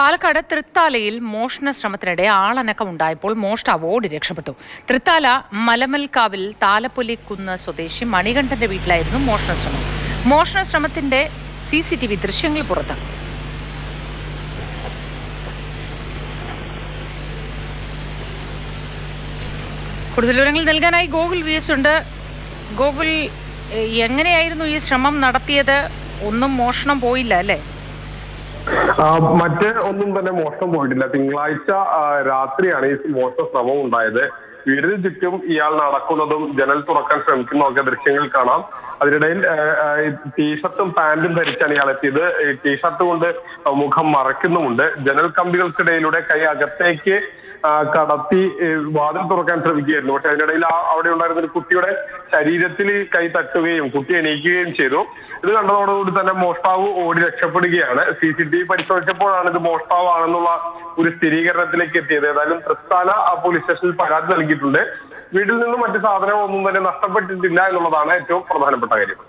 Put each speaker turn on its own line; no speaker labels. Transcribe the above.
പാലക്കാട് തൃത്താലയിൽ മോഷണ ശ്രമത്തിനിടെ ആളനക്കമുണ്ടായപ്പോൾ മോഷ്ടാവ് ഓടി രക്ഷപ്പെട്ടു. തൃത്താല മലമൽക്കാവിൽ താലപ്പൊലിക്കുന്ന് സ്വദേശി മണികണ്ഠന്റെ വീട്ടിലായിരുന്നു മോഷണശ്രമം. മോഷണശ്രമത്തിന്റെ CCTV ദൃശ്യങ്ങൾ പുറത്ത്. കൂടുതൽ വിവരങ്ങൾ നൽകാനായി ഗോകുൽ VS ഉണ്ട്. ഗോകുൽ, എങ്ങനെയായിരുന്നു ഈ ശ്രമം നടത്തിയത്? ഒന്നും മോഷണം പോയില്ല അല്ലേ?
മറ്റ് ഒന്നും തന്നെ മോഷണം പോയിട്ടില്ല. തിങ്കളാഴ്ച രാത്രിയാണ് ഈ മോഷണ ശ്രമം ഉണ്ടായത്. വീടിന് ചുറ്റും ഇയാൾ നടക്കുന്നതും ജനൽ തുറക്കാൻ ശ്രമിക്കുന്നതൊക്കെ ദൃശ്യങ്ങൾ കാണാം. അതിനിടയിൽ ടീഷർട്ടും പാന്റും ധരിച്ചാണ് ഇയാൾ എത്തിയത്. ടീഷർട്ട് കൊണ്ട് മുഖം മറയ്ക്കുന്നുമുണ്ട്. ജനൽ കമ്പികൾക്കിടയിലൂടെ കൈ അകത്തേക്ക് കടത്തി വാതിൽ തുറക്കാൻ ശ്രമിക്കുകയായിരുന്നു. പക്ഷെ അതിനിടയിൽ അവിടെ ഉണ്ടായിരുന്ന ഒരു കുട്ടിയുടെ ശരീരത്തിൽ കൈ തട്ടുകയും കുട്ടി എണീക്കുകയും ചെയ്തു. ഇത് കണ്ടതോടുകൂടി തന്നെ മോഷ്ടാവ് ഓടി രക്ഷപ്പെടുകയാണ്. CCTV പരിശോധിച്ചപ്പോഴാണ് ഇത് മോഷ്ടാവാണെന്നുള്ള ഒരു സ്ഥിരീകരണത്തിലേക്ക് എത്തിയത്. ഏതായാലും തൃത്താല പോലീസ് സ്റ്റേഷനിൽ പരാതി നൽകിയിട്ടുണ്ട്. വീട്ടിൽ നിന്നും മറ്റു സാധനങ്ങളൊന്നും തന്നെ നഷ്ടപ്പെട്ടിട്ടില്ല എന്നുള്ളതാണ് ഏറ്റവും പ്രധാനപ്പെട്ട കാര്യം.